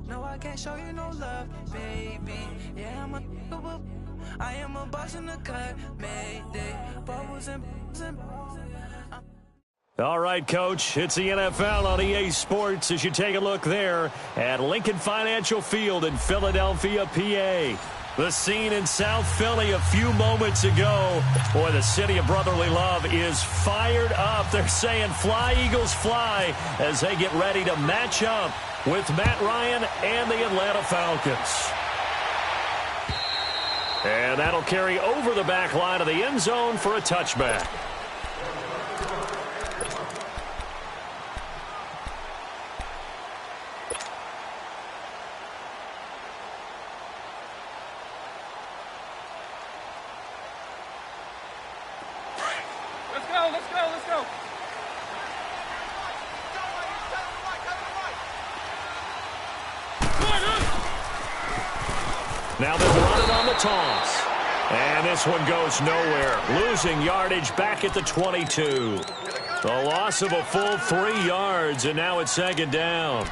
No, I can't show you no love, baby. Yeah, I am a boss in the cut, mayday. Bubbles and all right, Coach, it's the NFL on EA Sports as you take a look there at Lincoln Financial Field in Philadelphia, PA. The scene in South Philly a few moments ago. Boy, the city of brotherly love is fired up. They're saying fly, Eagles, fly as they get ready to match up with Matt Ryan and the Atlanta Falcons. And that'll carry over the back line of the end zone for a touchback. Let's go. Now they'll run it on the toss. And this one goes nowhere. Losing yardage back at the 22. The loss of a full 3 yards, and now it's second down.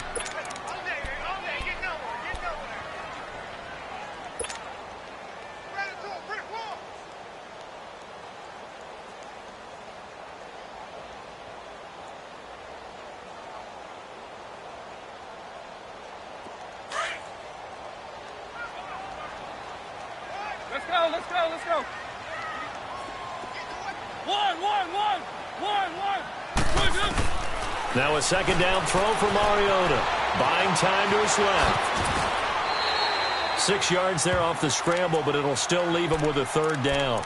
Let's go. One. Now a second down throw for Mariota. Buying time to his left. 6 yards there off the scramble, but it'll still leave him with a third down.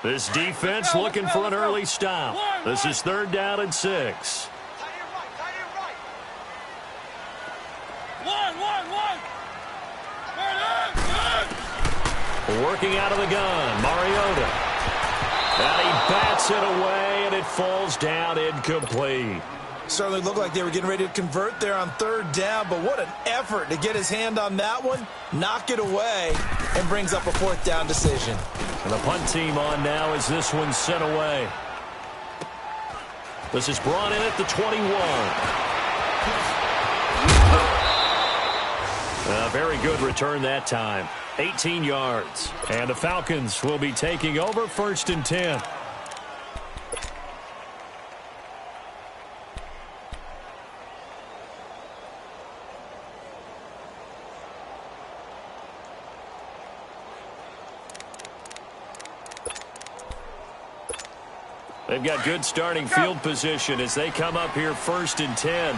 This defense looking for an early stop. This is third down and 6. Working out of the gun, Mariota. And he bats it away, and it falls down incomplete. Certainly looked like they were getting ready to convert there on third down, but what an effort to get his hand on that one, knock it away, and brings up a fourth down decision. And the punt team on now as this one's sent away. This is brought in at the 21. A very good return that time. 18 yards. And the Falcons will be taking over 1st and 10. They've got good starting field position as they come up here 1st and 10.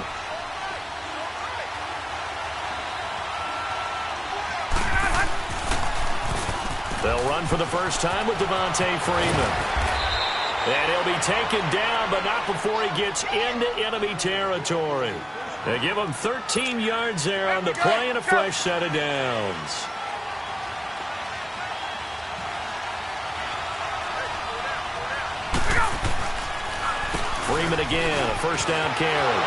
They'll run for the first time with Devontae Freeman. And he'll be taken down, but not before he gets into enemy territory. They give him 13 yards there on the play and a fresh set of downs. Freeman again, a first down carry.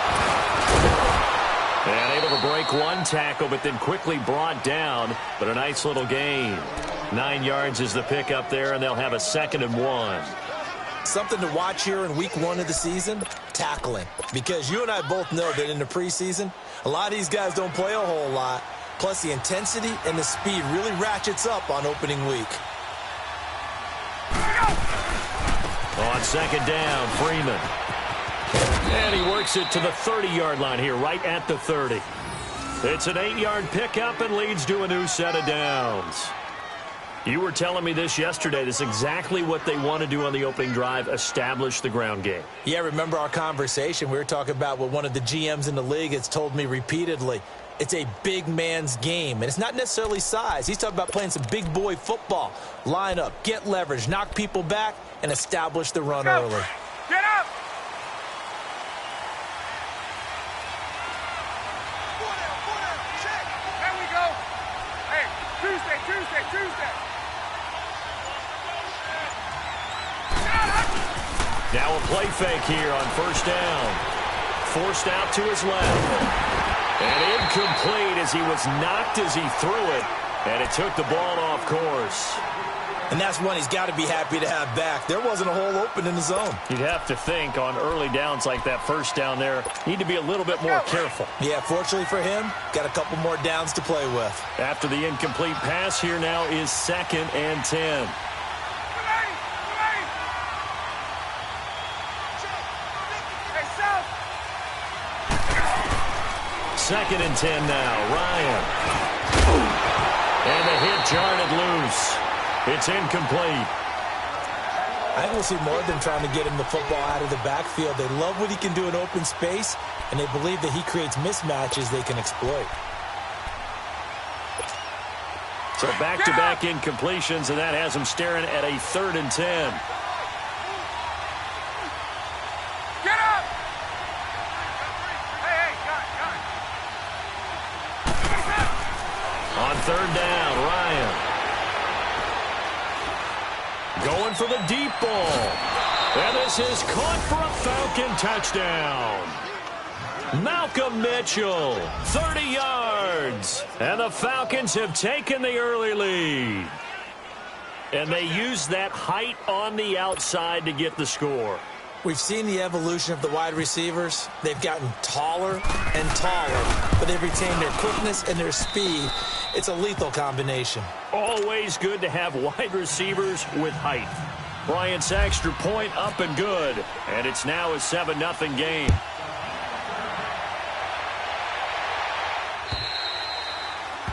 And able to break one tackle, but then quickly brought down. But a nice little gain. 9 yards is the pickup there, and they'll have a 2nd and 1. Something to watch here in week 1 of the season, tackling. Because you and I both know that in the preseason, a lot of these guys don't play a whole lot. Plus the intensity and the speed really ratchets up on opening week. On 2nd down, Freeman. And he works it to the 30-yard line here, right at the 30. It's an 8-yard pickup and leads to a new set of downs. You were telling me this yesterday. This is exactly what they want to do on the opening drive, establish the ground game. Yeah, remember our conversation? We were talking about what one of the GMs in the league has told me repeatedly. It's a big man's game, and it's not necessarily size. He's talking about playing some big boy football. Line up, get leverage, knock people back, and establish the run early. Get up! Check. There we go. Hey, Tuesday. Now a play fake here on 1st down. forced out to his left. And incomplete as he was knocked as he threw it. And it took the ball off course. And that's one he's got to be happy to have back. There wasn't a hole open in the zone. You'd have to think on early downs like that first down there, need to be a little bit more careful. Yeah, fortunately for him, got a couple more downs to play with. After the incomplete pass, here now is 2nd and 10. Second and 10 now. Ryan. And the hit jarred it loose. It's incomplete. I think we'll see more of them trying to get him the football out of the backfield. They love what he can do in open space, and they believe that he creates mismatches they can exploit. So back-to-back incompletions, and that has him staring at a 3rd and 10. Get up! Hey, On 3rd down, Ryan. Going for the deep ball. And this is caught for a Falcon touchdown. Malcolm Mitchell, 30 yards. And the Falcons have taken the early lead. And they use that height on the outside to get the score. We've seen the evolution of the wide receivers. They've gotten taller and taller, but they've retained their quickness and their speed. It's a lethal combination. Always good to have wide receivers with height. Bryant's extra point up and good. And it's now a 7-0 game.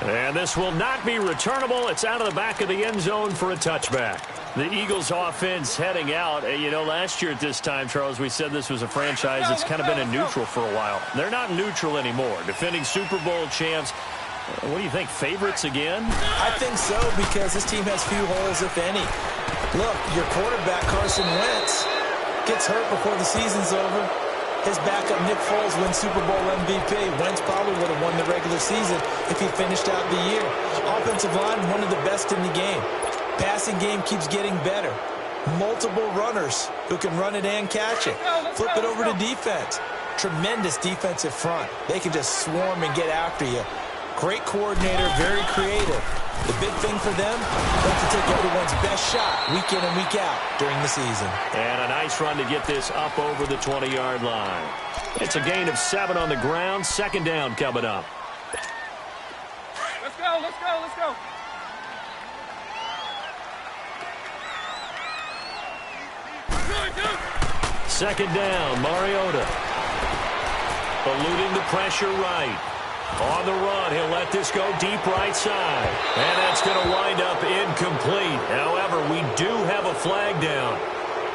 And this will not be returnable. It's out of the back of the end zone for a touchback. The Eagles offense heading out. You know, last year at this time, Charles, we said this was a franchise that's kind of been in neutral for a while. They're not neutral anymore. Defending Super Bowl champs. What do you think, favorites again? I think so, because this team has few holes, if any. Look, your quarterback, Carson Wentz, gets hurt before the season's over. His backup, Nick Foles, wins Super Bowl MVP. Wentz probably would have won the regular season if he finished out the year. Offensive line, one of the best in the game. Passing game keeps getting better. Multiple runners who can run it and catch it. Flip it over to defense. Tremendous defensive front. They can just swarm and get after you. Great coordinator, very creative. The big thing for them, they can take everyone's best shot week in and week out during the season. And a nice run to get this up over the 20-yard line. It's a gain of 7 on the ground. 2nd down coming up. Let's go, let's go, let's go. Second down, Mariota. Eluding the pressure right. On the run, he'll let this go deep right side. And that's going to wind up incomplete. However, we do have a flag down.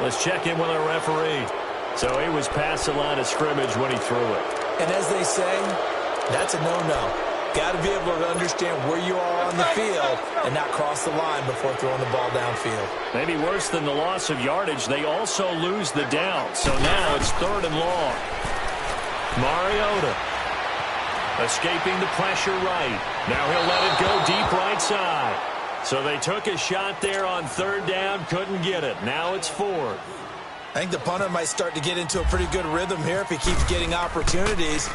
Let's check in with our referee. So he was past the line of scrimmage when he threw it. And as they say, that's a no-no. Got to be able to understand where you are on the field and not cross the line before throwing the ball downfield. Maybe worse than the loss of yardage, they also lose the down. So now it's 3rd and long. Mariota escaping the pressure right. Now he'll let it go deep right side. So they took a shot there on 3rd down, couldn't get it. Now it's 4th. I think the punter might start to get into a pretty good rhythm here if he keeps getting opportunities.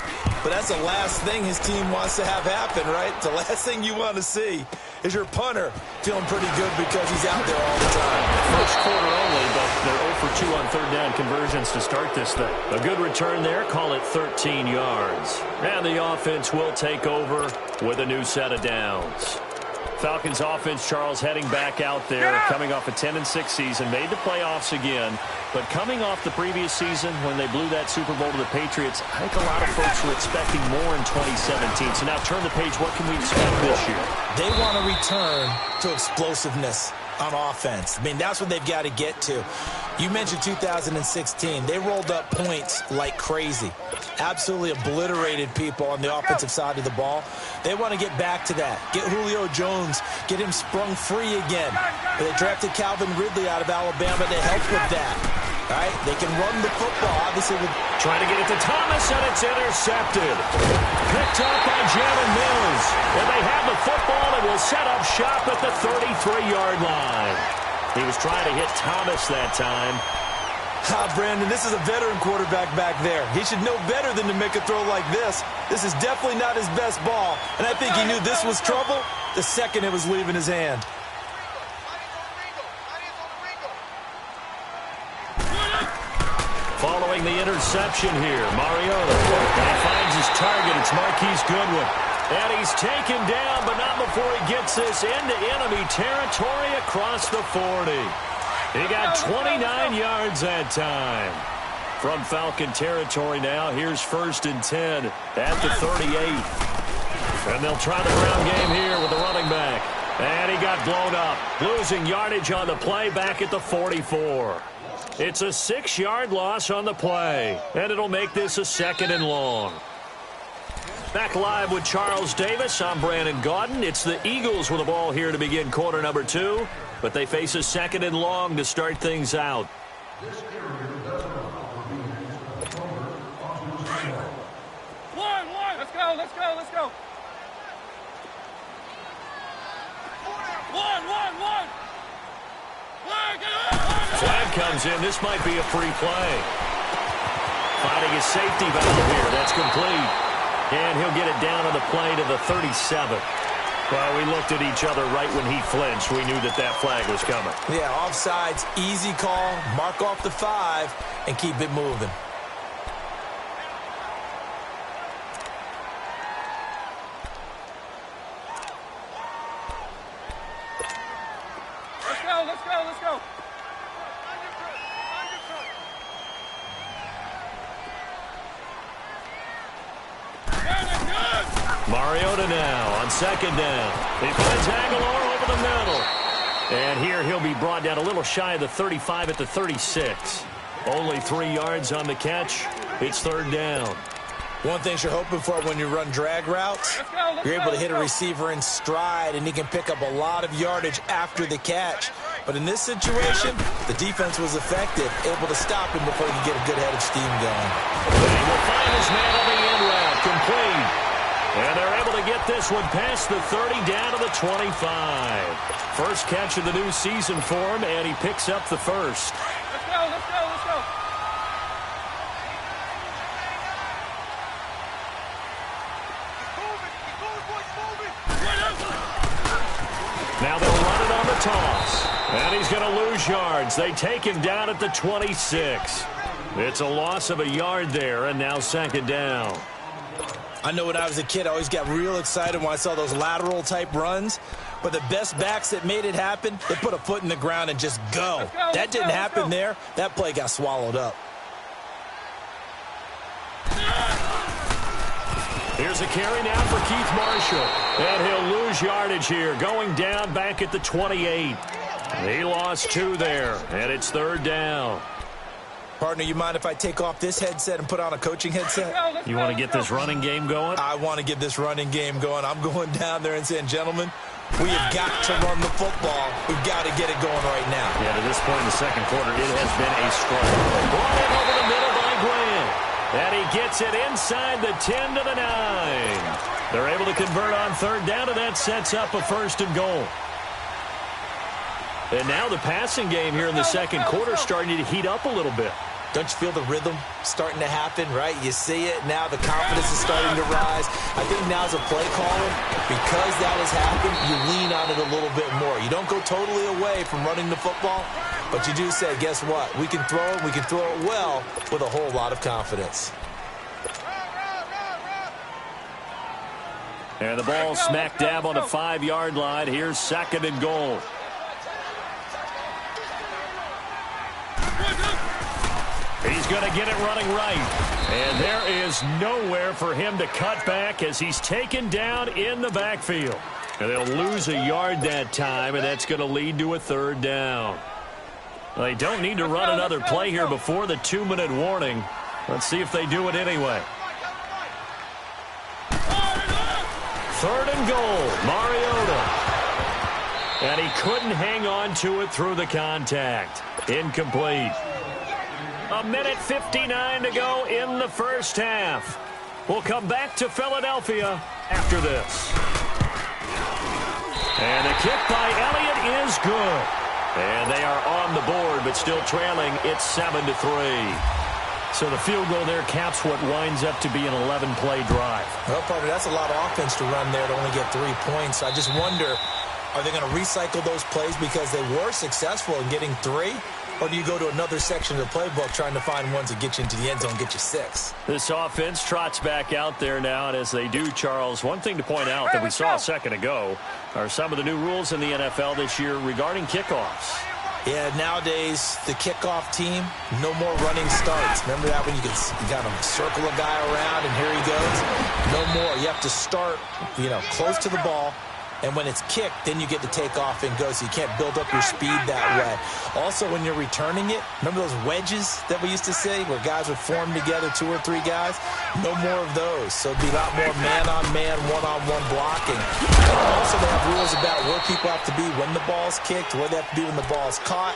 But that's the last thing his team wants to have happen, right? The last thing you want to see is your punter feeling pretty good because he's out there all the time. First quarter only, but they're 0 for 2 on 3rd down conversions to start this thing. A good return there, call it 13 yards. And the offense will take over with a new set of downs. Falcons offense, Charles, heading back out there, coming off a 10-6 season, made the playoffs again, but coming off the previous season when they blew that Super Bowl to the Patriots, I think a lot of folks were expecting more in 2017. So now turn the page, what can we expect this year? They want to return to explosiveness on offense. I mean, that's what they've got to get to. You mentioned 2016. They rolled up points like crazy. Absolutely obliterated people on the offensive side of the ball. They want to get back to that. Get Julio Jones, get him sprung free again. But they drafted Calvin Ridley out of Alabama to help with that. All right, they can run the football, obviously. Trying to get it to Thomas, and it's intercepted. Picked up by Jalen Mills. And they have the football and will set up shop at the 33-yard line. He was trying to hit Thomas that time. Brandon, this is a veteran quarterback back there. He should know better than to make a throw like this. This is definitely not his best ball, and I think he knew this was trouble the second it was leaving his hand. Following the interception here, Mariota. And he finds his target. It's Marquise Goodwin. And he's taken down, but not before he gets this into enemy territory across the 40. He got 29 yards that time. From Falcon territory now, here's 1st and 10 at the 38. And they'll try the ground game here with the running back. And he got blown up, losing yardage on the play back at the 44. It's a 6-yard loss on the play, and it'll make this a 2nd and long. Back live with Charles Davis. I'm Brandon Gaudin. It's the Eagles with the ball here to begin quarter number 2, but they face a 2nd and long to start things out. One. Let's go. One. Flag comes in. This might be a free play. Finding his safety valve here. That's complete. And he'll get it down on the play to the 37. Well, we looked at each other right when he flinched. We knew that that flag was coming. Yeah, offsides, easy call. Mark off the 5 and keep it moving. Let's go. Mariota now on 2nd down. He finds Aguilar over the middle. And here he'll be brought down a little shy of the 35 at the 36. Only 3 yards on the catch. It's 3rd down. One thing you're hoping for when you run drag routes, you're able to hit a receiver in stride, and he can pick up a lot of yardage after the catch. But in this situation, the defense was effective, able to stop him before he could get a good head of steam going. And he will find his man on the end route, complete. And they're able to get this one past the 30 down to the 25. First catch of the new season for him, and he picks up the first. Let's go. Now they'll run it on the toss. And he's going to lose yards. They take him down at the 26. It's a loss of a yard there, and now 2nd down. I know when I was a kid, I always got real excited when I saw those lateral-type runs. But the best backs that made it happen, they put a foot in the ground and just go. That didn't happen there. That play got swallowed up. Here's a carry now for Keith Marshall. And he'll lose yardage here, going down back at the 28. He lost 2 there, and it's 3rd down. Partner, you mind if I take off this headset and put on a coaching headset? You want to get this running game going? I want to get this running game going. I'm going down there and saying, gentlemen, we have got to run the football. We've got to get it going right now. Yeah, to this point in the 2nd quarter, it has been a struggle. Brought in over the middle by Glenn. And he gets it inside the 10 to the 9. They're able to convert on 3rd down, and that sets up a 1st and goal. And now the passing game here in the 2nd quarter starting to heat up a little bit. Don't you feel the rhythm starting to happen, right? You see it. Now the confidence is starting to rise. I think now as a play caller, because that has happened, you lean on it a little bit more. You don't go totally away from running the football, but you do say, guess what? We can throw it. We can throw it well with a whole lot of confidence. And the ball smack dab on the 5-yard line. Here's 2nd and goal. He's going to get it running right. And there is nowhere for him to cut back as he's taken down in the backfield. And they'll lose a yard that time, and that's going to lead to a 3rd down. Well, they don't need to run another play here before the 2-minute warning. Let's see if they do it anyway. 3rd and goal, Mariota. And he couldn't hang on to it through the contact. Incomplete. 1:59 to go in the first half. We'll come back to Philadelphia after this. And the kick by Elliott is good. And they are on the board, but still trailing. It's 7-3. So the field goal there caps what winds up to be an 11-play drive. Well, partner, that's a lot of offense to run there to only get 3 points. I just wonder, are they going to recycle those plays because they were successful in getting 3? Or do you go to another section of the playbook trying to find ones that get you into the end zone and get you 6? This offense trots back out there now, and as they do, Charles, one thing to point out that we saw a second ago are some of the new rules in the NFL this year regarding kickoffs. Yeah, nowadays, the kickoff team, no more running starts. Remember that when you got to circle a guy around and here he goes? No more. You have to start, close to the ball. And when it's kicked, then you get to take off and go, so you can't build up your speed that way. Also, when you're returning it, remember those wedges that we used to say where guys would form together, 2 or 3 guys? No more of those. So it'd be a lot more man-on-man, one-on-one blocking. Also, they have rules about where people have to be when the ball's kicked, where they have to be when the ball's caught.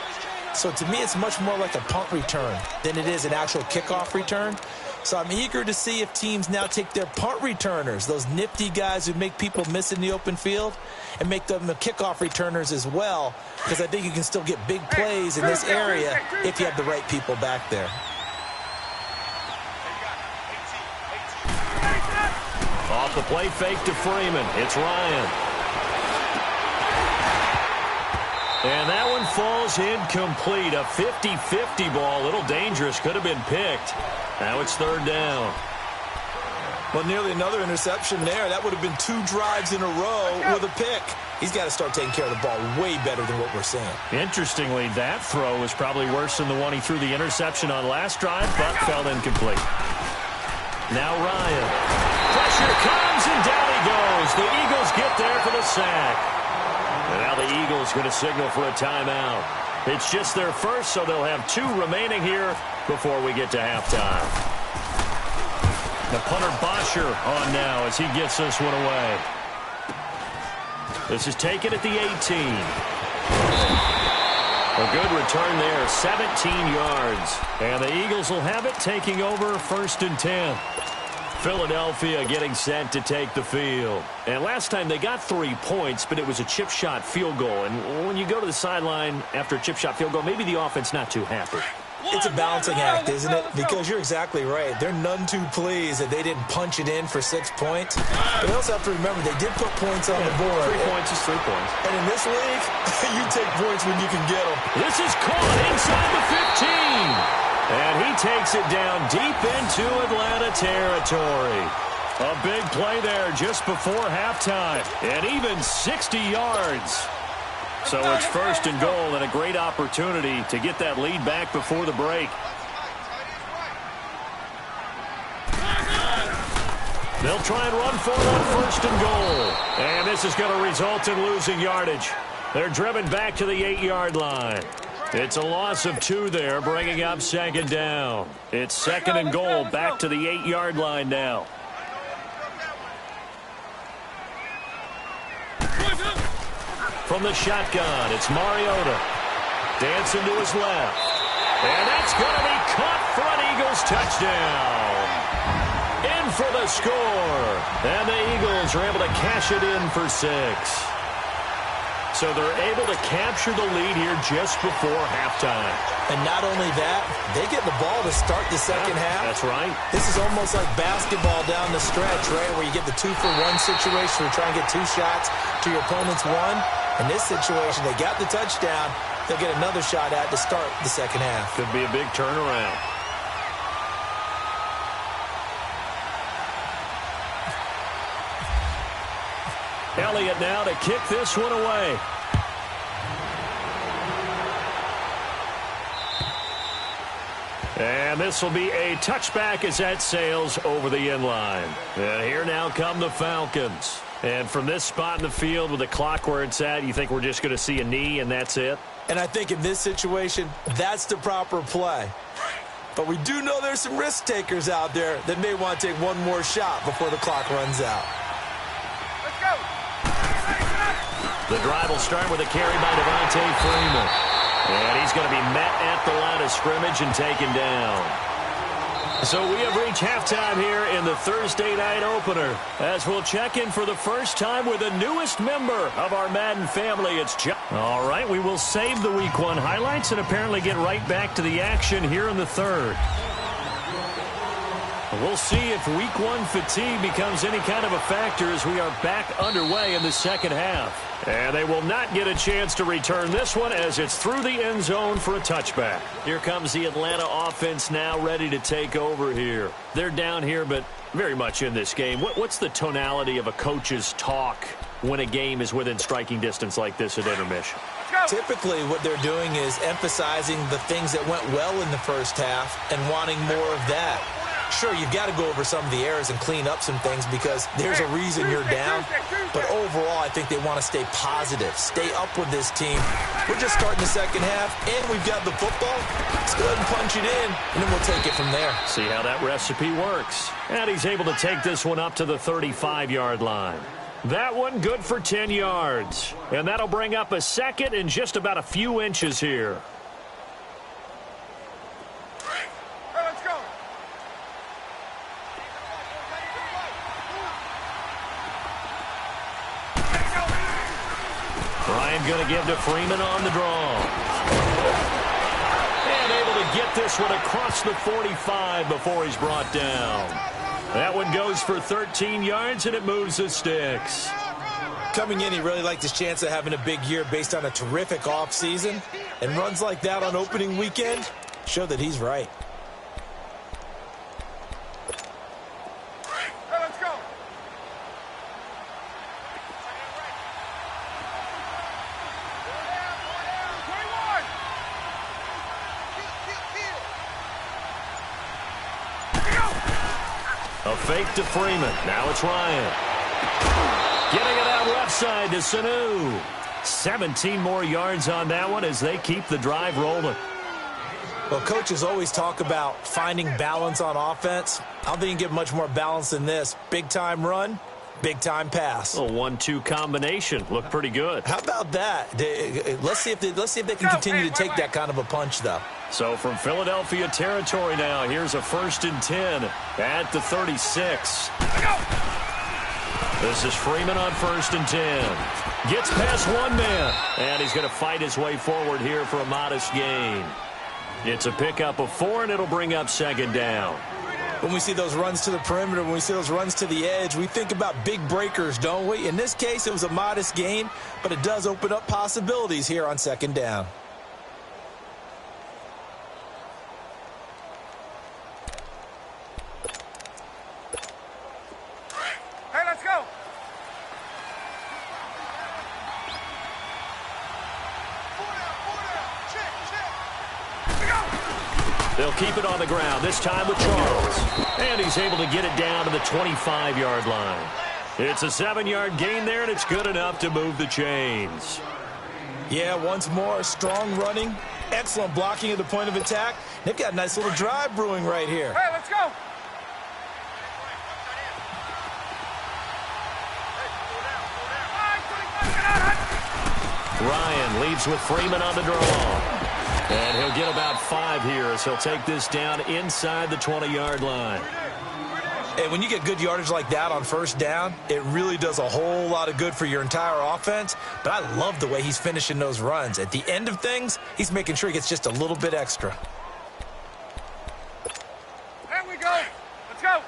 So to me, it's much more like a punt return than it is an actual kickoff return. So I'm eager to see if teams now take their punt returners, those nifty guys who make people miss in the open field, and make them the kickoff returners as well, because I think you can still get big plays in this area if you have the right people back there. Off the play fake to Freeman. It's Ryan. And that one falls incomplete. A 50-50 ball. A little dangerous. Could have been picked. Now it's 3rd down. Well, nearly another interception there. That would have been 2 drives in a row with a pick. He's got to start taking care of the ball way better than what we're seeing. Interestingly, that throw was probably worse than the one he threw the interception on last drive, but fell incomplete. Now Ryan. Pressure comes, and down he goes. The Eagles get there for the sack. And now the Eagles going to signal for a timeout. It's just their first, so they'll have 2 remaining here before we get to halftime. The punter Bosher on now as he gets this one away. This is taken at the 18. A good return there, 17 yards. And the Eagles will have it, taking over 1st and 10. Philadelphia getting set to take the field. And last time they got 3 points, but it was a chip shot field goal. And when you go to the sideline after a chip shot field goal, maybe the offense not too happy. It's a balancing act, isn't it? Because you're exactly right. They're none too pleased that they didn't punch it in for 6 points. But they also have to remember they did put points on the board. 3 points is 3 points. And in this league, you take points when you can get them. This is caught inside the 15. And he takes it down deep into Atlanta territory. A big play there just before halftime. And even 60 yards. So it's 1st and goal and a great opportunity to get that lead back before the break. They'll try and run for it on 1st and goal. And this is going to result in losing yardage. They're driven back to the 8-yard line. It's a loss of 2 there, bringing up 2nd down. It's 2nd and goal, back to the 8-yard line now. From the shotgun, it's Mariota. Dancing to his left. And that's going to be caught for an Eagles touchdown. In for the score. And the Eagles are able to cash it in for 6. So they're able to capture the lead here just before halftime. And not only that, they get the ball to start the second half. That's right. This is almost like basketball down the stretch, right, where you get the 2-for-1 situation. You're trying to get 2 shots to your opponent's 1. In this situation, they got the touchdown. They'll get another shot at to start the second half. Could be a big turnaround. Elliott now to kick this one away. And this will be a touchback as that sails over the end line. And here now come the Falcons. And from this spot in the field with the clock where it's at, you think we're just going to see a knee and that's it? And I think in this situation, that's the proper play. But we do know there's some risk takers out there that may want to take one more shot before the clock runs out. Let's go. The drive will start with a carry by Devontae Freeman. And he's going to be met at the line of scrimmage and taken down. So we have reached halftime here in the Thursday night opener, as we'll check in for the first time with the newest member of our Madden family. It's John. All right, we will save the Week 1 highlights and apparently get right back to the action here in the third. We'll see if Week 1 fatigue becomes any kind of a factor as we are back underway in the second half. And they will not get a chance to return this one as it's through the end zone for a touchback. Here comes the Atlanta offense now ready to take over here. They're down here, but very much in this game. What's the tonality of a coach's talk when a game is within striking distance like this at intermission? Typically, what they're doing is emphasizing the things that went well in the first half and wanting more of that. Sure, you've got to go over some of the errors and clean up some things because there's a reason you're down. But overall, I think they want to stay positive, stay up with this team. We're just starting the second half, and we've got the football. Let's go ahead and punch it in, and then we'll take it from there. See how that recipe works. And he's able to take this one up to the 35-yard line. That one good for 10 yards. And that'll bring up a second and just about a few inches here. Ryan going to give to Freeman on the draw. And able to get this one across the 45 before he's brought down. That one goes for 13 yards, and it moves the sticks. Coming in, he really liked his chance of having a big year based on a terrific offseason. And runs like that on opening weekend show that he's right. A fake to Freeman. Now it's Ryan. Getting it out left side to Sanu. 17 more yards on that one as they keep the drive rolling. Well, coaches always talk about finding balance on offense. I don't think you can get much more balance than this. Big-time run, big-time pass. A 1-2 combination. Looked pretty good. How about that? Let's see if they can continue to take that kind of a punch, though. So from Philadelphia territory now, here's a 1st and 10 at the 36. This is Freeman on 1st and 10. Gets past one man, and he's going to fight his way forward here for a modest gain. It's a pickup of 4, and it'll bring up 2nd down. When we see those runs to the perimeter, when we see those runs to the edge, we think about big breakers, don't we? In this case, it was a modest gain, but it does open up possibilities here on 2nd down. They'll keep it on the ground, this time with Charles. And he's able to get it down to the 25-yard line. It's a 7-yard gain there, and it's good enough to move the chains. Yeah, once more, strong running, excellent blocking at the point of attack. They've got a nice little drive brewing right here. Hey, let's go. Ryan leaves with Freeman on the draw. And he'll get about 5 here as he'll take this down inside the 20-yard line. And when you get good yardage like that on 1st down, it really does a whole lot of good for your entire offense. But I love the way he's finishing those runs. At the end of things, he's making sure he gets just a little bit extra. There we go. Let's go.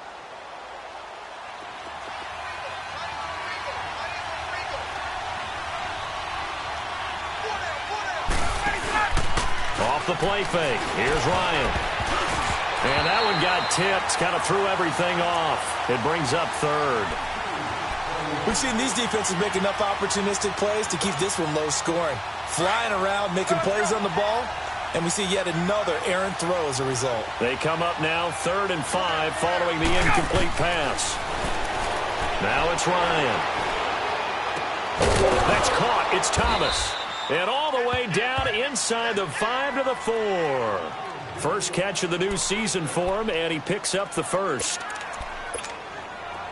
Off the play fake. Here's Ryan. And that one got tipped. Kind of threw everything off. It brings up 3rd. We've seen these defenses make enough opportunistic plays to keep this one low scoring. Flying around, making plays on the ball, and we see yet another errant throw as a result. They come up now 3rd and 5 following the incomplete pass. Now it's Ryan. That's caught. It's Thomas. And all the way down inside the 5 to the 4. First catch of the new season for him, and he picks up the 1st.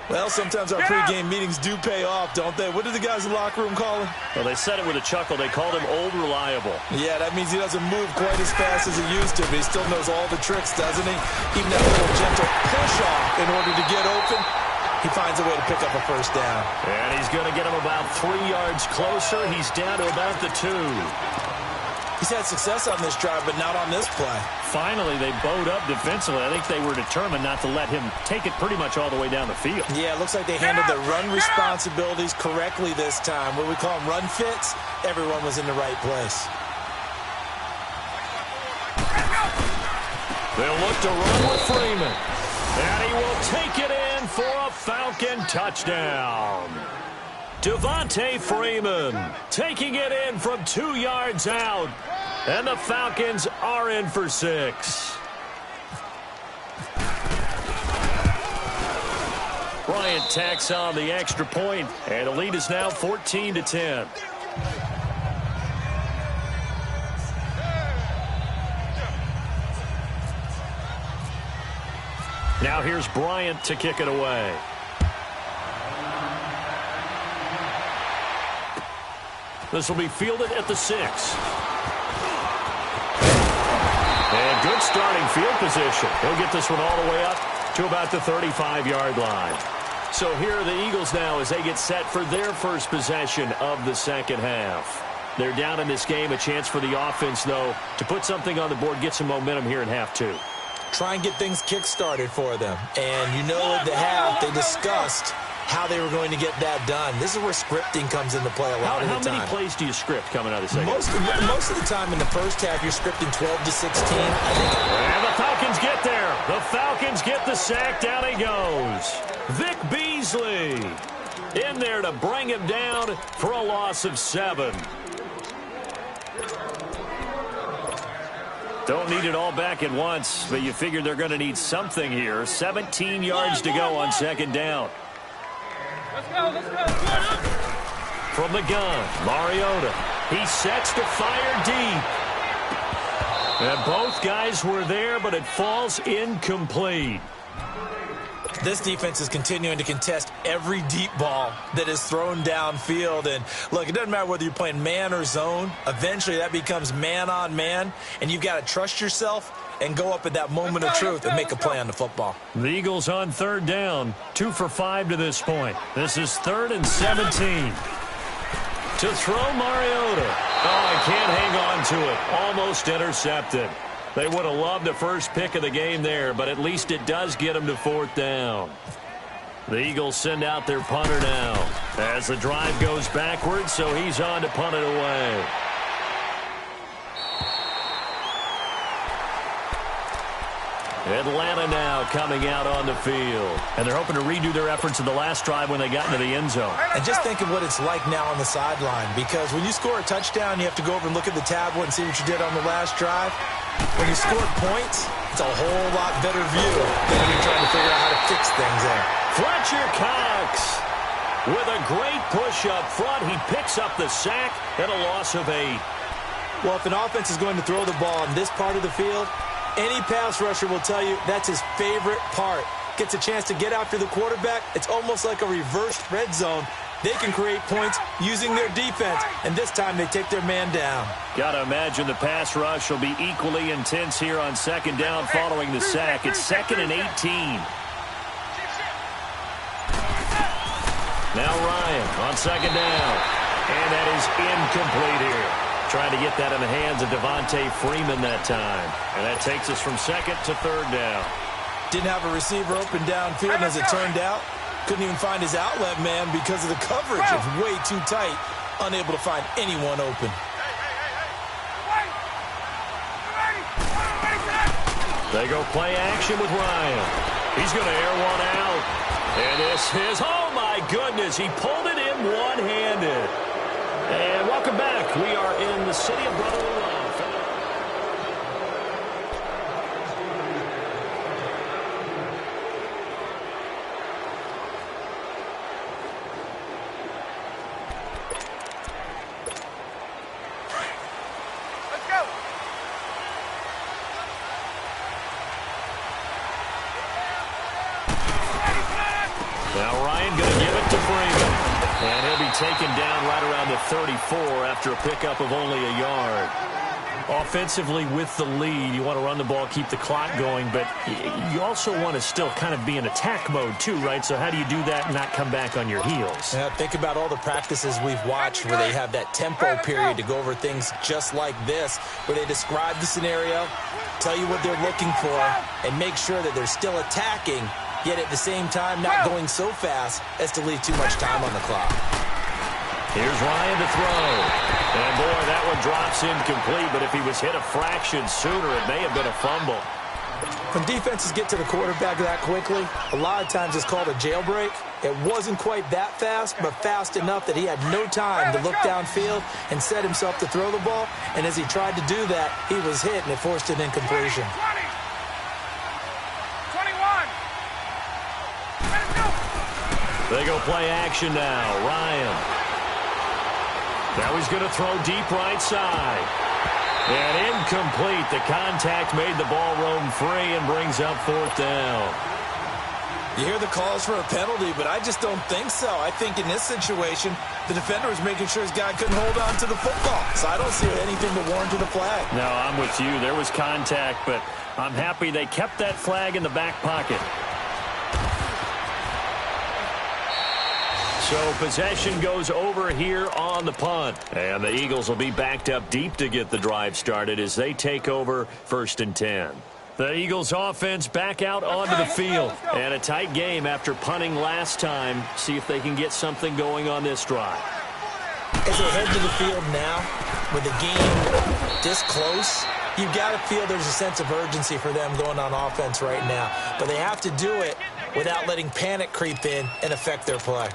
Well, sometimes our pregame meetings do pay off, don't they? What did the guys in the locker room call him? Well, they said it with a chuckle. They called him Old Reliable. Yeah, that means he doesn't move quite as fast as he used to, but he still knows all the tricks, doesn't he? Even that little gentle push-off in order to get open, he finds a way to pick up a first down. And he's going to get him about 3 yards closer. He's down to about the 2. He's had success on this drive, but not on this play. Finally, they bowed up defensively. I think they were determined not to let him take it pretty much all the way down the field. Yeah, it looks like they handled their run responsibilities correctly this time. What we call them run fits, everyone was in the right place. They'll look to run with Freeman. And he will take it in for a Falcon touchdown. Devontae Freeman taking it in from 2 yards out. And the Falcons are in for 6. Bryant tacks on the extra point, and the lead is now 14-10. Now here's Bryant to kick it away. This will be fielded at the 6. And good starting field position. He'll get this one all the way up to about the 35-yard line. So here are the Eagles now as they get set for their first possession of the second half. They're down in this game. A chance for the offense, though, to put something on the board, get some momentum here in half 2. Try and get things kick-started for them. And you know at the half, they discussed how they were going to get that done. This is where scripting comes into play a lot of the time. How many plays do you script coming out of the second? Most of the time in the first half, you're scripting 12 to 16. And the Falcons get there. The Falcons get the sack. Down he goes. Vic Beasley in there to bring him down for a loss of 7. Don't need it all back at once, but you figure they're going to need something here. 17 yards to go on second down. Let's go. From the gun, Mariota. He sets to fire deep. And both guys were there, but it falls incomplete. This defense is continuing to contest every deep ball that is thrown downfield. And, look, it doesn't matter whether you're playing man or zone. Eventually, that becomes man-on-man, and you've got to trust yourself and go up at that moment of truth and make a play on the football. The Eagles on third down, 2 for 5 to this point. This is 3rd and 17. To throw Mariota. Oh, I can't hang on to it. Almost intercepted. They would have loved the first pick of the game there, but at least it does get them to 4th down. The Eagles send out their punter now as the drive goes backwards, so he's on to punt it away. Atlanta now coming out on the field. And they're hoping to redo their efforts in the last drive when they got into the end zone. And just think of what it's like now on the sideline, because when you score a touchdown, you have to go over and look at the tablet and see what you did on the last drive. When you scored points, it's a whole lot better view than when you're trying to figure out how to fix things there. Fletcher Cox with a great push up front. He picks up the sack and a loss of 8. Well, if an offense is going to throw the ball in this part of the field, any pass rusher will tell you that's his favorite part. Gets a chance to get after the quarterback. It's almost like a reversed red zone. They can create points using their defense, and this time they take their man down. Got to imagine the pass rush will be equally intense here on second down following the sack. It's 2nd and 18. Now Ryan on second down, and that is incomplete here. Trying to get that in the hands of Devontae Freeman that time. And that takes us from 2nd to 3rd down. Didn't have a receiver open downfield, and as it turned out, couldn't even find his outlet man because of the coverage. It's way too tight, unable to find anyone open. They go play action with Ryan. He's going to air one out. And this is, oh my goodness, he pulled it in one-handed. And welcome back. We are in the city of brotherly love. Let's go. Now taken down right around the 34 after a pickup of only a yard. Offensively with the lead, you want to run the ball, keep the clock going, but you also want to still kind of be in attack mode too, right? So how do you do that and not come back on your heels? Yeah, think about all the practices we've watched where they have that tempo period to go over things just like this, where they describe the scenario, tell you what they're looking for, and make sure that they're still attacking, yet at the same time not going so fast as to leave too much time on the clock. Here's Ryan to throw. And, boy, that one drops incomplete, but if he was hit a fraction sooner, it may have been a fumble. When defenses get to the quarterback that quickly, a lot of times it's called a jailbreak. It wasn't quite that fast, but fast enough that he had no time to look downfield and set himself to throw the ball. And as he tried to do that, he was hit, and it forced an incompletion. 21. Let it go. They go play action now. Ryan. Now he's going to throw deep right side. And incomplete. The contact made the ball roam free and brings up 4th down. You hear the calls for a penalty, but I just don't think so. I think in this situation, the defender was making sure his guy couldn't hold on to the football. So I don't see anything to warrant the flag. No, I'm with you. There was contact, but I'm happy they kept that flag in the back pocket. So possession goes over here on the punt. And the Eagles will be backed up deep to get the drive started as they take over 1st and 10. The Eagles offense back out onto the field. And a tight game after punting last time. See if they can get something going on this drive. As they head to the field now, with the game this close, you've got to feel there's a sense of urgency for them going on offense right now. But they have to do it without letting panic creep in and affect their play.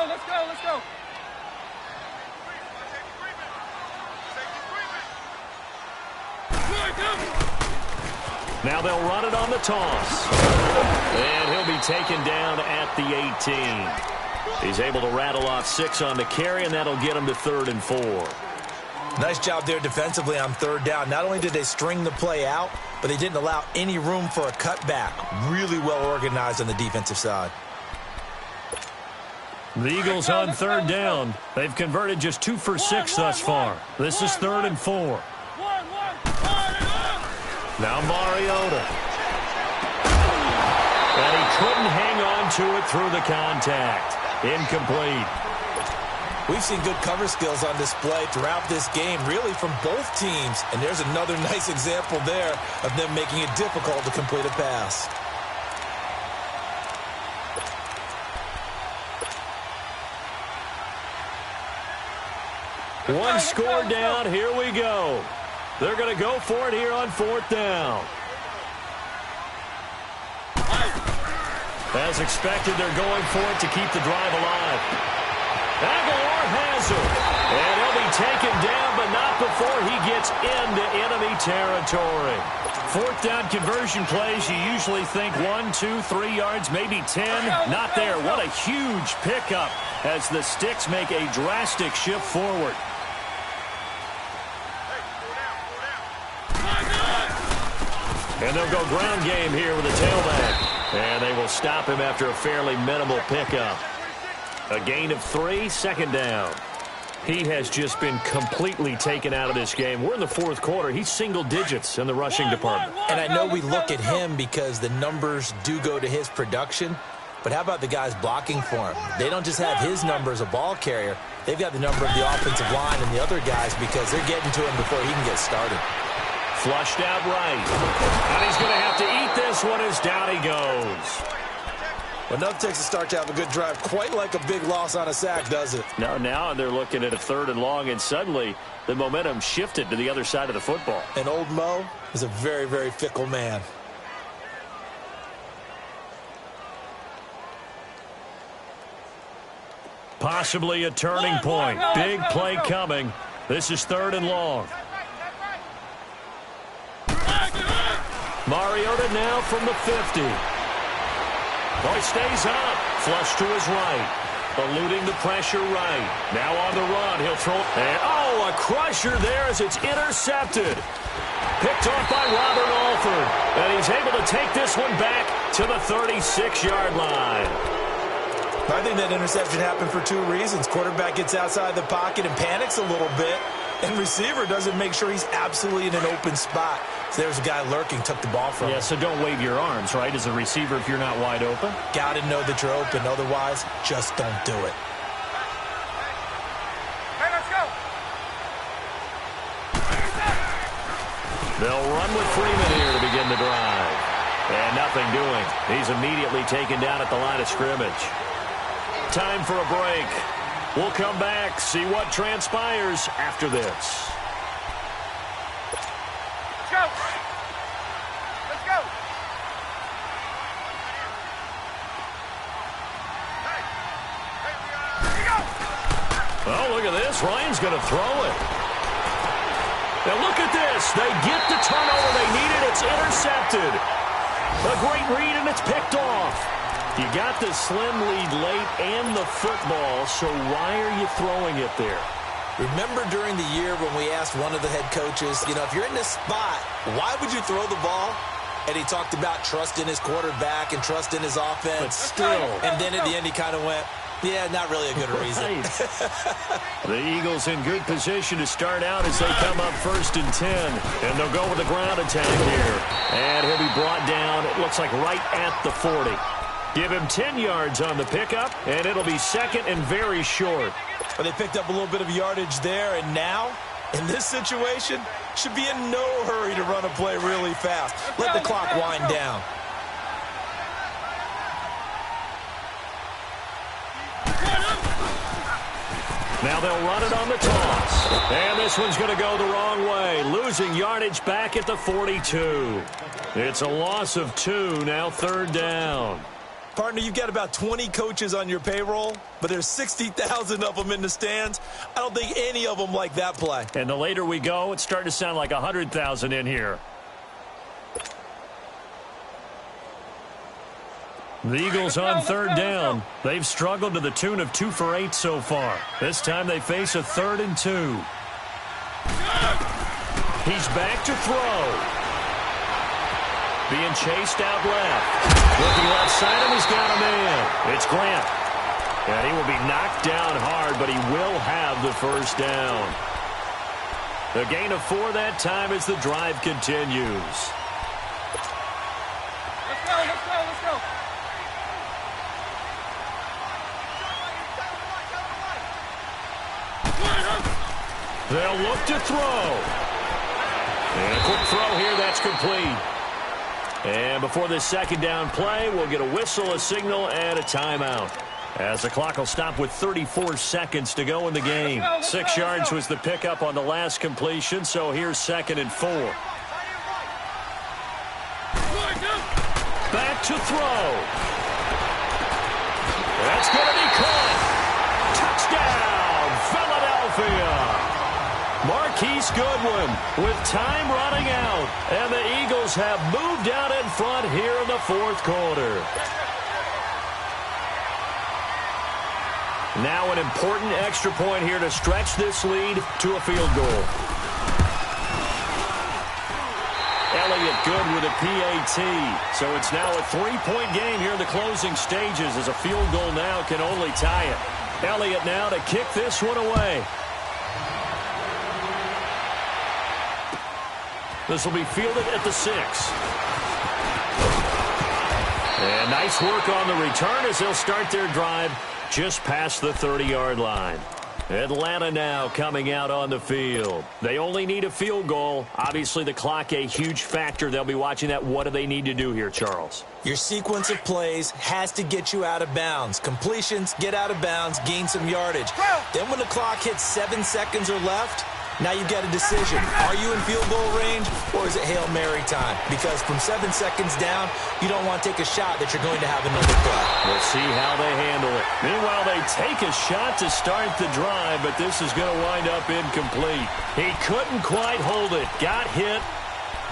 Let's go. Now they'll run it on the toss. And he'll be taken down at the 18. He's able to rattle off 6 on the carry, and that'll get him to 3rd and 4. Nice job there defensively on 3rd down. Not only did they string the play out, but they didn't allow any room for a cutback. Really well organized on the defensive side. The Eagles on 3rd down. They've converted just 2 for 6 thus far. This is 3rd and 4. Now Mariota. And he couldn't hang on to it through the contact. Incomplete. We've seen good cover skills on display throughout this game, really from both teams. And there's another nice example there of them making it difficult to complete a pass. One score down. Here we go. They're going to go for it here on 4th down. As expected, they're going for it to keep the drive alive. Aguilar has it. And he'll be taken down, but not before he gets into enemy territory. 4th down conversion plays, you usually think 1, 2, 3 yards, maybe 10. Not there. What a huge pickup as the Sticks make a drastic shift forward. And they'll go ground game here with a tailback. And they will stop him after a fairly minimal pickup. A gain of 3, 2nd down. He has just been completely taken out of this game. We're in the 4th quarter. He's single digits in the rushing department. And I know we look at him because the numbers do go to his production. But how about the guys blocking for him? They don't just have his number as a ball carrier. They've got the number of the offensive line and the other guys because they're getting to him before he can get started. Flushed out right. And he's going to have to eat this one as down he goes. Well, nothing takes a start to have a good drive quite like a big loss on a sack, does it? No, now they're looking at a 3rd and long, and suddenly the momentum shifted to the other side of the football. And old Mo is a very, very fickle man. Possibly a turning point. Big play coming. This is 3rd and long. Mariota now from the 50. Boy stays up. Flush to his right. Eluding the pressure right. Now on the run. He'll throw. And, oh, a crusher there as it's intercepted. Picked off by Robert Alford. And he's able to take this one back to the 36-yard line. I think that interception happened for two reasons. Quarterback gets outside the pocket and panics a little bit, and receiver doesn't make sure he's absolutely in an open spot. So there's a guy lurking, took the ball from him. Yeah, so don't wave your arms, right, as a receiver if you're not wide open. Got to know that you're open. Otherwise, just don't do it. Hey, let's go. They'll run with Freeman here to begin the drive. And nothing doing. He's immediately taken down at the line of scrimmage. Time for a break. We'll come back, see what transpires after this. Let's go. Let's go. Here we go. Oh, look at this. Ryan's going to throw it. Now look at this. They get the turnover they needed. It's intercepted. A great read, and it's picked off. You got the slim lead late and the football, so why are you throwing it there? Remember during the year when we asked one of the head coaches, if you're in this spot, why would you throw the ball? And he talked about trust in his quarterback and trust in his offense. But still. And then at the end he kind of went, yeah, not really a good reason. Right. The Eagles in good position to start out as they come up 1st and 10. And they'll go with the ground attack here. And he'll be brought down, it looks like right at the 40. Give him 10 yards on the pickup, and it'll be second and very short. Well, they picked up a little bit of yardage there, and now, in this situation, should be in no hurry to run a play really fast. Let the clock wind down. Now they'll run it on the toss. And this one's going to go the wrong way, losing yardage back at the 42. It's a loss of 2, now 3rd down. Partner, you've got about 20 coaches on your payroll, but there's 60,000 of them in the stands. I don't think any of them like that play. And the later we go, it's starting to sound like 100,000 in here. The Eagles on 3rd down. They've struggled to the tune of 2 for 8 so far. This time they face a 3rd and 2. He's back to throw. Being chased out left. Looking left side, and he's got a man. It's Grant. And he will be knocked down hard, but he will have the 1st down. A gain of 4 that time as the drive continues. Let's go, let's go, let's go. They'll look to throw. And a quick throw here, that's complete. And before this 2nd down play, we'll get a whistle, a signal, and a timeout. As the clock will stop with 34 seconds to go in the game. 6 yards was the pickup on the last completion, so here's 2nd and 4. Back to throw. That's going to be caught. Touchdown, Philadelphia. Marquise Goodwin with time running out. And the Eagles have moved out in front here in the 4th quarter. Now an important extra point here to stretch this lead to a field goal. Elliott good with a PAT. So it's now a 3-point game here in the closing stages as a field goal now can only tie it. Elliott now to kick this one away. This will be fielded at the 6. And nice work on the return as they'll start their drive just past the 30-yard line. Atlanta now coming out on the field. They only need a field goal. Obviously, the clock a huge factor. They'll be watching that. What do they need to do here, Charles? Your sequence of plays has to get you out of bounds. Completions, get out of bounds, gain some yardage. Then when the clock hits 7 seconds or left, now you've got a decision. Are you in field goal range, or is it Hail Mary time? Because from 7 seconds down, you don't want to take a shot that you're going to have another play. We'll see how they handle it. Meanwhile, they take a shot to start the drive, but this is going to wind up incomplete. He couldn't quite hold it. Got hit.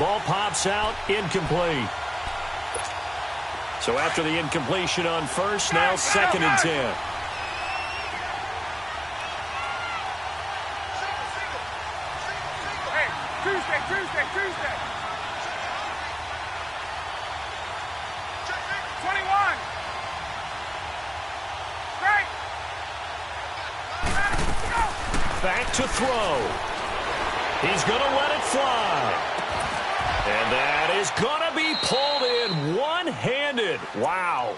Ball pops out. Incomplete. So after the incompletion on first, now 2nd and 10. Tuesday. back to throw. He's going to let it fly. And that is going to be pulled in one-handed. Wow.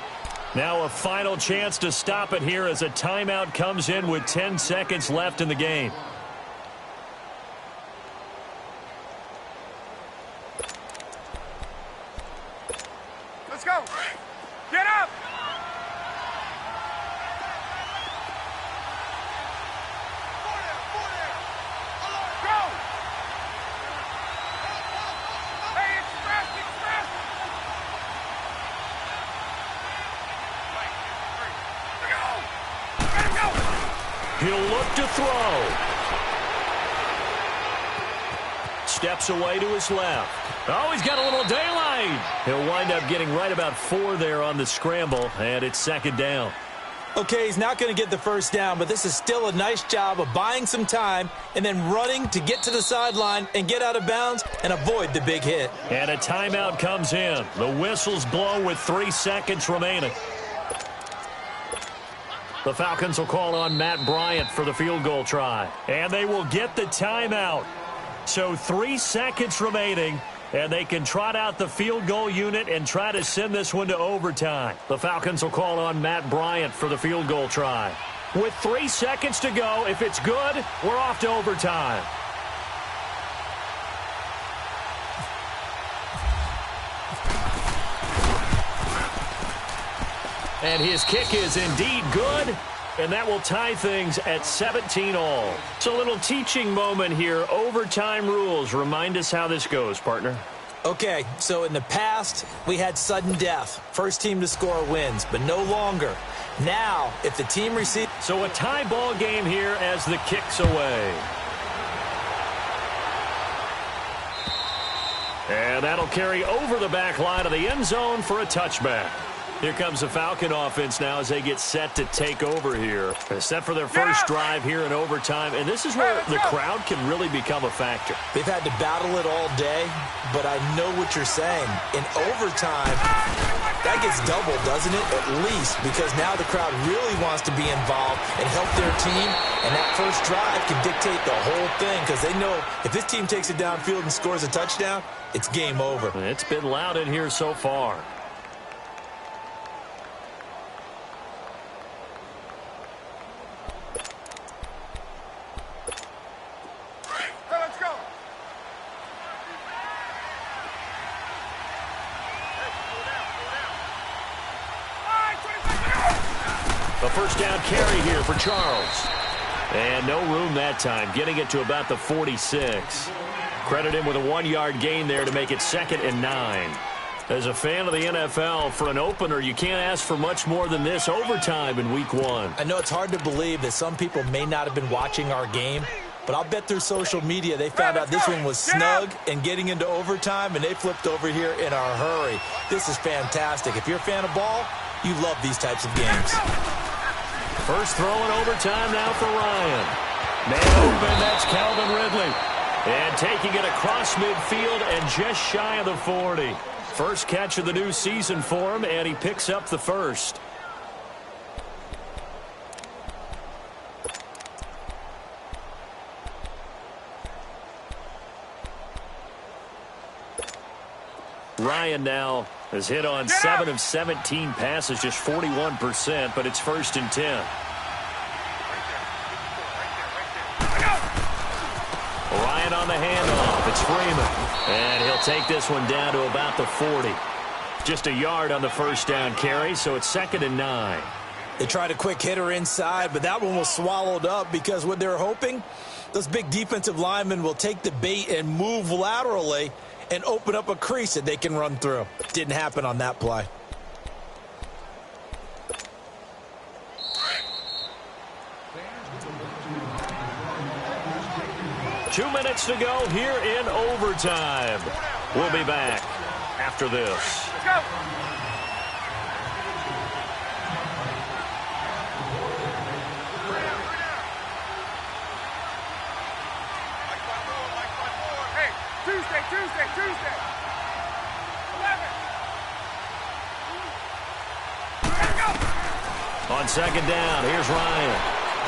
Now a final chance to stop it here as a timeout comes in with 10 seconds left in the game. Let's go. Get up. Go. Hey, express. Let him go. He'll look to throw. Steps away to his left. Oh, he's got a little daylight. He'll wind up getting right about 4 there on the scramble, and it's second down. Okay, he's not going to get the first down, but this is still a nice job of buying some time and then running to get to the sideline and get out of bounds and avoid the big hit. And a timeout comes in. The whistle's blown with 3 seconds remaining. The Falcons will call on Matt Bryant for the field goal try. And they will get the timeout. So 3 seconds remaining, and they can trot out the field goal unit and try to send this one to overtime. The Falcons will call on Matt Bryant for the field goal try. With 3 seconds to go, if it's good, we're off to overtime. And his kick is indeed good. And that will tie things at 17-all. It's a little teaching moment here. Overtime rules. Remind us how this goes, partner. Okay, so in the past, we had sudden death. First team to score wins, but no longer. Now, if the team receives... So a tie ball game here as the kick's away. And that'll carry over the back line of the end zone for a touchback. Here comes the Falcon offense now as they get set to take over here. They're set for their first drive here in overtime, and this is where the crowd can really become a factor. They've had to battle it all day, but I know what you're saying. In overtime, that gets doubled, doesn't it? At least, because now the crowd really wants to be involved and help their team, and that first drive can dictate the whole thing because they know if this team takes it downfield and scores a touchdown, it's game over. It's been loud in here so far. A first down carry here for Charles. And no room that time, getting it to about the 46. Credit him with a 1-yard gain there to make it 2nd and 9. As a fan of the NFL, for an opener, you can't ask for much more than this overtime in Week 1. I know it's hard to believe that some people may not have been watching our game, but I'll bet through social media they found out this one was snug and getting into overtime, and they flipped over here in a hurry. This is fantastic. If you're a fan of ball, you love these types of games. First throw in overtime now for Ryan. Man open, that's Calvin Ridley. And taking it across midfield and just shy of the 40. First catch of the new season for him, and he picks up the first. Ryan now has hit on 7 of 17 passes, just 41%, but it's 1st and 10. Ryan on the handoff. It's Freeman. And he'll take this one down to about the 40. Just a yard on the first down carry, so it's 2nd and 9. They tried a quick hitter inside, but that one was swallowed up because what they're hoping, those big defensive linemen will take the bait and move laterally and open up a crease that they can run through. Didn't happen on that play. Two minutes to go here in overtime. We'll be back after this. Let's go. Tuesday. 11. Let's go. On second down, here's Ryan.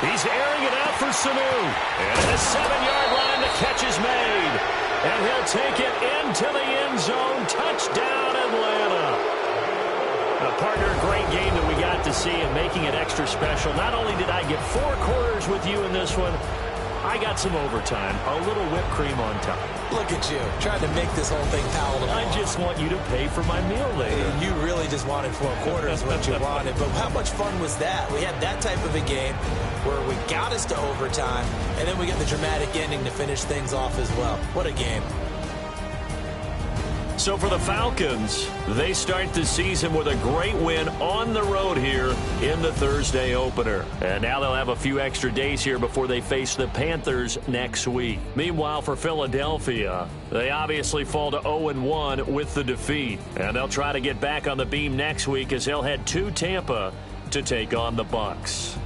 He's airing it out for Sanu. And at the 7-yard line, the catch is made. And he'll take it into the end zone. Touchdown, Atlanta. Partner, great game that we got to see and making it extra special. Not only did I get 4 quarters with you in this one, I got some overtime, a little whipped cream on top. Look at you, trying to make this whole thing palatable. I just want you to pay for my meal later. You really just wanted 4 quarters, what you wanted. But how much fun was that? We had that type of a game where we got us to overtime, and then we got the dramatic ending to finish things off as well. What a game. So for the Falcons, they start the season with a great win on the road here in the Thursday opener. And now they'll have a few extra days here before they face the Panthers next week. Meanwhile, for Philadelphia, they obviously fall to 0-1 with the defeat. And they'll try to get back on the beam next week as they'll head to Tampa to take on the Bucs.